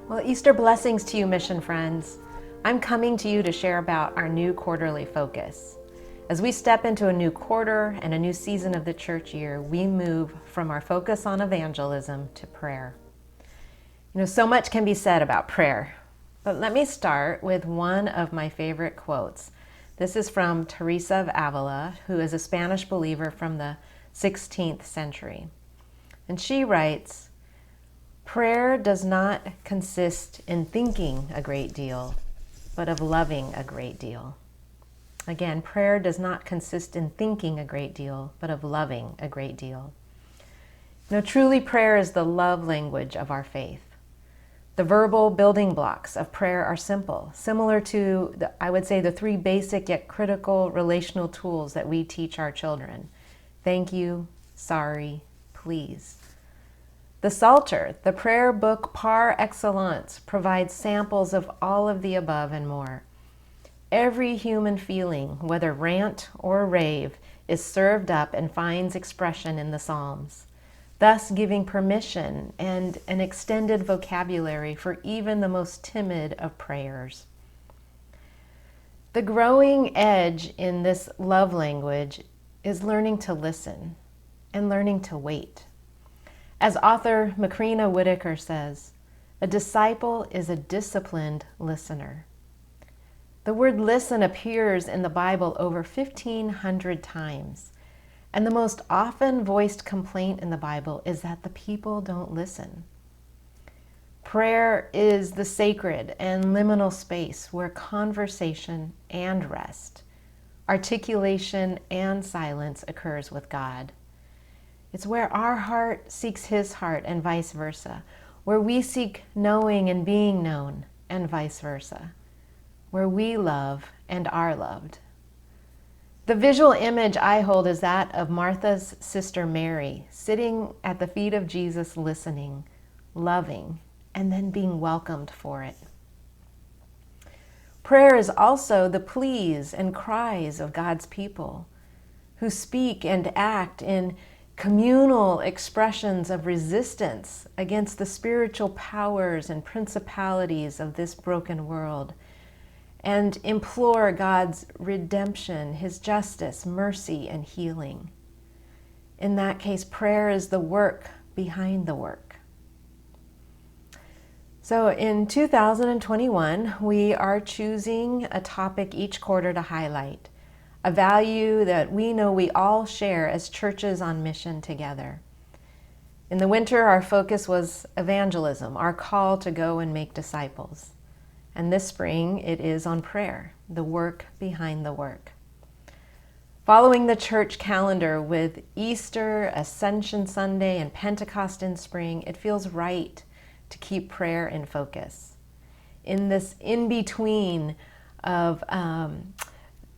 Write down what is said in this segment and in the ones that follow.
Well, Easter blessings to you, mission friends. I'm coming to you to share about our new quarterly focus. As we step into a new quarter and a new season of the church year, we move from our focus on evangelism to prayer. So much can be said about prayer, but let me start with one of my favorite quotes. This is from Teresa of Avila, who is a Spanish believer from the 16th century. And she writes, "Prayer does not consist in thinking a great deal, but of loving a great deal." Again, prayer does not consist in thinking a great deal, but of loving a great deal. Truly prayer is the love language of our faith. The verbal building blocks of prayer are simple, similar to, I would say, the three basic yet critical relational tools that we teach our children. Thank you, sorry, please. The Psalter, the prayer book par excellence, provides samples of all of the above and more. Every human feeling, whether rant or rave, is served up and finds expression in the Psalms, thus giving permission and an extended vocabulary for even the most timid of prayers. The growing edge in this love language is learning to listen and learning to wait. As author Macrina Whitaker says, a disciple is a disciplined listener. The word listen appears in the Bible over 1,500 times, and the most often voiced complaint in the Bible is that the people don't listen. Prayer is the sacred and liminal space where conversation and rest, articulation and silence occurs with God. It's where our heart seeks His heart and vice versa, where we seek knowing and being known and vice versa, where we love and are loved. The visual image I hold is that of Martha's sister Mary, sitting at the feet of Jesus listening, loving, and then being welcomed for it. Prayer is also the pleas and cries of God's people who speak and act in communal expressions of resistance against the spiritual powers and principalities of this broken world, and implore God's redemption, His justice, mercy, and healing. In that case, prayer is the work behind the work. So in 2021, we are choosing a topic each quarter to highlight, a value that we know we all share as churches on mission together. In the winter, our focus was evangelism, our call to go and make disciples. And this spring, it is on prayer, the work behind the work. Following the church calendar with Easter, Ascension Sunday, and Pentecost in spring, it feels right to keep prayer in focus. In this in-between of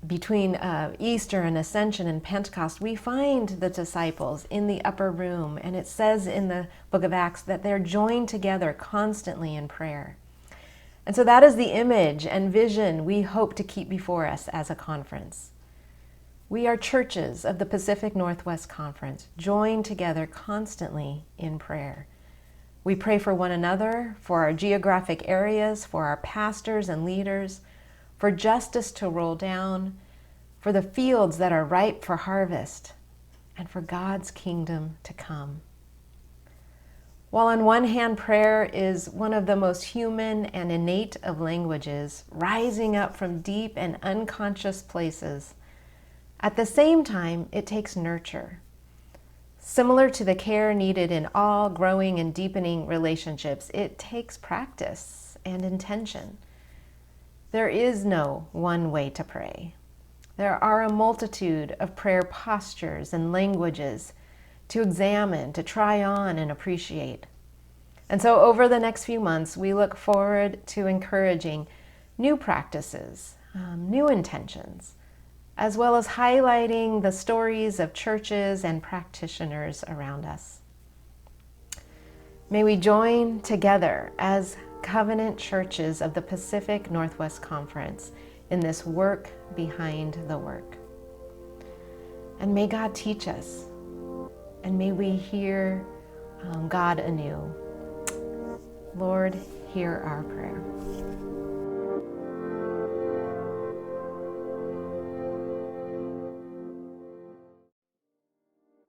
between Easter and Ascension and Pentecost, we find the disciples in the upper room, and it says in the book of Acts that they're joined together constantly in prayer. And so that is the image and vision we hope to keep before us as a conference. We are churches of the Pacific Northwest Conference, joined together constantly in prayer. We pray for one another, for our geographic areas, for our pastors and leaders, for justice to roll down, for the fields that are ripe for harvest, and for God's kingdom to come. While on one hand, prayer is one of the most human and innate of languages, rising up from deep and unconscious places, at the same time, it takes nurture. Similar to the care needed in all growing and deepening relationships, it takes practice and intention. There is no one way to pray. There are a multitude of prayer postures and languages to examine, to try on, and appreciate. And so over the next few months, we look forward to encouraging new practices, new intentions, as well as highlighting the stories of churches and practitioners around us. May we join together as covenant churches of the Pacific Northwest Conference in this work behind the work. And may God teach us, and may we hear God anew. Lord, hear our prayer.